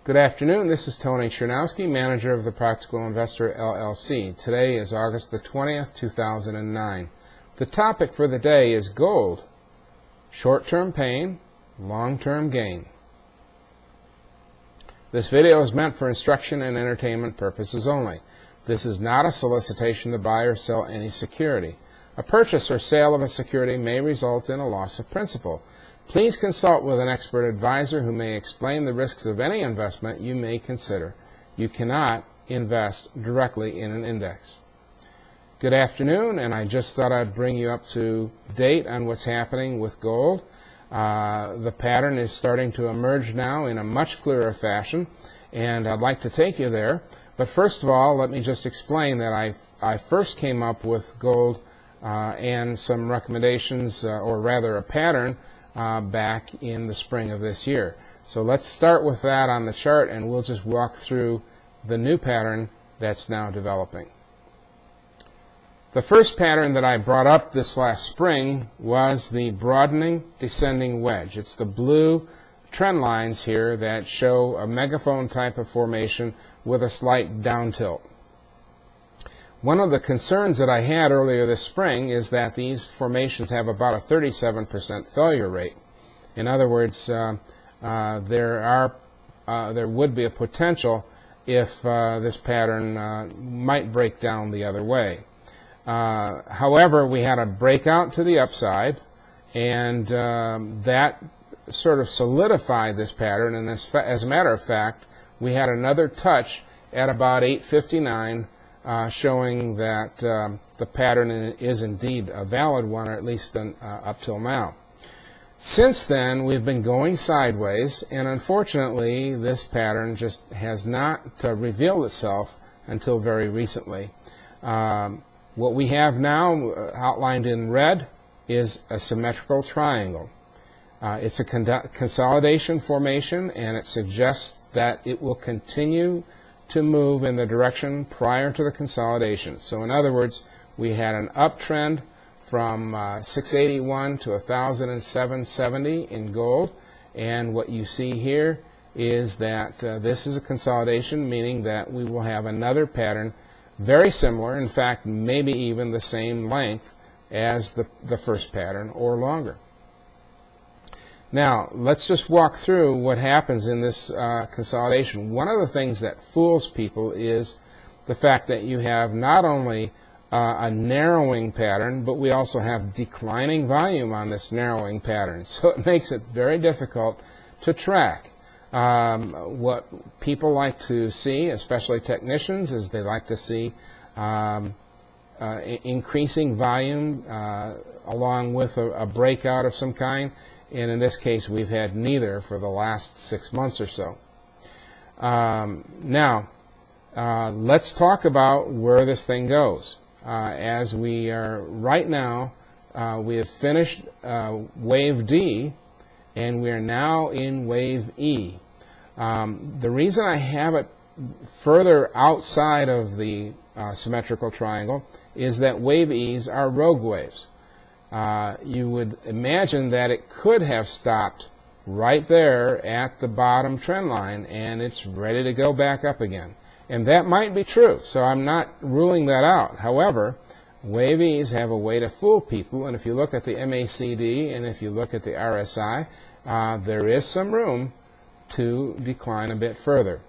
Good afternoon. This is Tony Cherniawski, manager of the Practical Investor LLC. Today is August the 20th, 2009. The topic for the day is gold. Short-term pain, long-term gain. This video is meant for instruction and entertainment purposes only. This is not a solicitation to buy or sell any security. A purchase or sale of a security may result in a loss of principal. Please consult with an expert advisor who may explain the risks of any investment you may consider. You cannot invest directly in an index. Good afternoon, and I just thought I'd bring you up to date on what's happening with gold. The pattern is starting to emerge now in a much clearer fashion, and I'd like to take you there. But first of all, let me just explain that I first came up with gold and some recommendations, or rather a pattern, back in the spring of this year. So let's start with that on the chart, and we'll just walk through the new pattern that's now developing. The first pattern that I brought up this last spring was the broadening descending wedge. It's the blue trend lines here that show a megaphone type of formation with a slight down tilt. One of the concerns that I had earlier this spring is that these formations have about a 37% failure rate. In other words, there would be a potential if this pattern might break down the other way. However, we had a breakout to the upside, and that sort of solidified this pattern. And as a matter of fact, we had another touch at about 8:59. Showing that the pattern is indeed a valid one, or at least up till now. Since then, we've been going sideways, and unfortunately, this pattern just has not revealed itself until very recently. What we have now, outlined in red, is a symmetrical triangle. It's a consolidation formation, and it suggests that it will continue to move in the direction prior to the consolidation. So in other words, we had an uptrend from 681 to 1,770 in gold, and what you see here is that this is a consolidation, meaning that we will have another pattern very similar, in fact maybe even the same length as the first pattern or longer. Now, let's just walk through what happens in this consolidation. One of the things that fools people is the fact that you have not only a narrowing pattern, but we also have declining volume on this narrowing pattern. So it makes it very difficult to track. What people like to see, especially technicians, is they like to see increasing volume along with a breakout of some kind. And in this case, we've had neither for the last 6 months or so. Now, let's talk about where this thing goes. As we are right now, we have finished wave D, and we are now in wave E. The reason I have it further outside of the symmetrical triangle is that wave E's are rogue waves. You would imagine that it could have stopped right there at the bottom trend line, and it's ready to go back up again. And that might be true, so I'm not ruling that out. However, wave E's have a way to fool people, and if you look at the MACD and if you look at the RSI, there is some room to decline a bit further.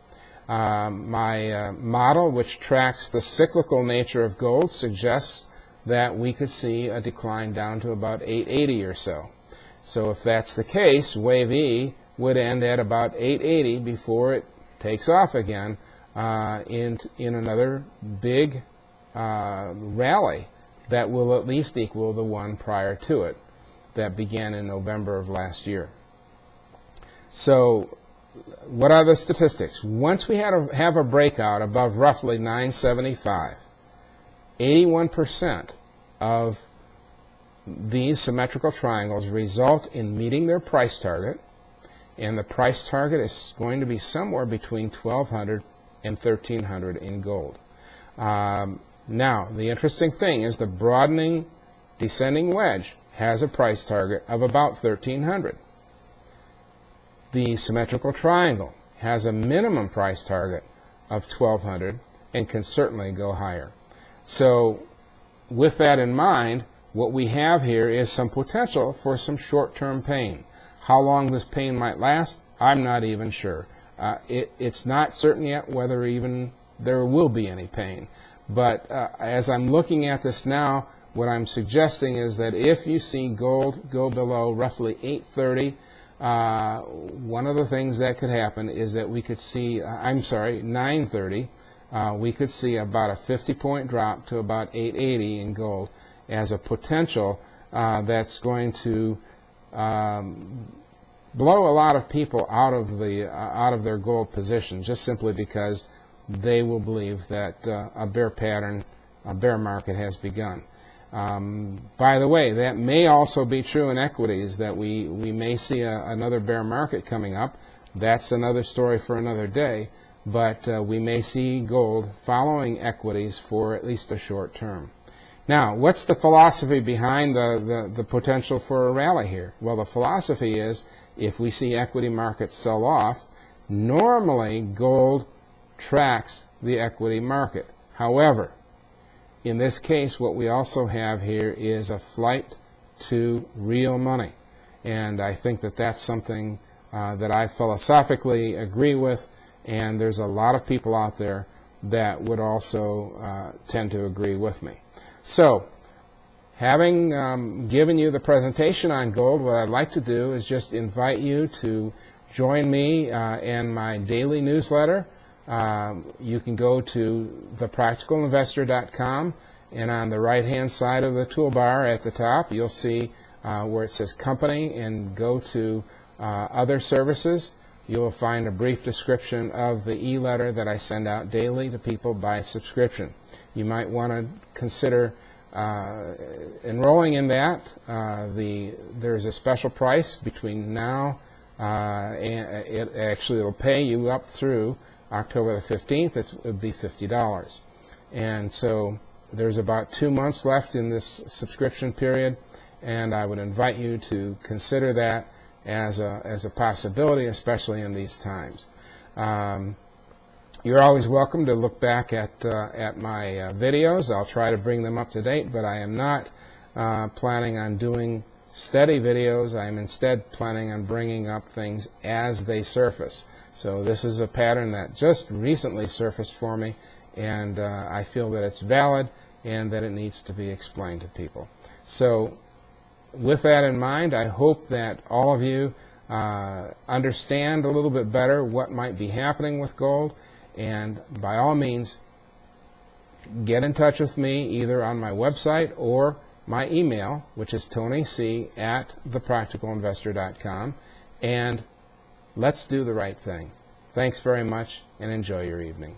My model, which tracks the cyclical nature of gold, suggests that we could see a decline down to about 880 or so. So if that's the case, wave E would end at about 880 before it takes off again in another big rally that will at least equal the one prior to it that began in November of last year. So what are the statistics? Once we have a breakout above roughly 975, 81% of these symmetrical triangles result in meeting their price target, and the price target is going to be somewhere between 1,200 and 1,300 in gold. Now, the interesting thing is the broadening descending wedge has a price target of about 1,300. The symmetrical triangle has a minimum price target of $1,200 and can certainly go higher. So with that in mind, what we have here is some potential for some short-term pain. How long this pain might last, I'm not even sure. It's not certain yet whether even there will be any pain. But as I'm looking at this now, what I'm suggesting is that if you see gold go below roughly 830, one of the things that could happen is that we could see, 930, we could see about a 50-point drop to about 880 in gold as a potential that's going to blow a lot of people out of their gold position, just simply because they will believe that a bear market has begun. By the way, that may also be true in equities, that we may see another bear market coming up. That's another story for another day, but we may see gold following equities for at least a short term. Now, what's the philosophy behind the potential for a rally here? Well, the philosophy is if we see equity markets sell off, normally gold tracks the equity market. However, in this case, what we also have here is a flight to real money. And I think that that's something that I philosophically agree with, and there's a lot of people out there that would also tend to agree with me. So, having given you the presentation on gold, what I'd like to do is just invite you to join me in my daily newsletter. You can go to thepracticalinvestor.com, and on the right-hand side of the toolbar at the top, you'll see where it says Company, and go to Other Services. You will find a brief description of the e-letter that I send out daily to people by subscription. You might want to consider enrolling in that. There's a special price between now and it'll pay you up through October the 15th. It would be $50. And so there's about 2 months left in this subscription period, and I would invite you to consider that as a possibility, especially in these times. You're always welcome to look back at my videos. I'll try to bring them up to date, but I am not planning on doing steady videos. I am instead planning on bringing up things as they surface. So this is a pattern that just recently surfaced for me, and I feel that it's valid and that it needs to be explained to people. So with that in mind, I hope that all of you understand a little bit better what might be happening with gold, and by all means, get in touch with me either on my website or my email, which is tonyc@thepracticalinvestor.com, and let's do the right thing. Thanks very much, and enjoy your evening.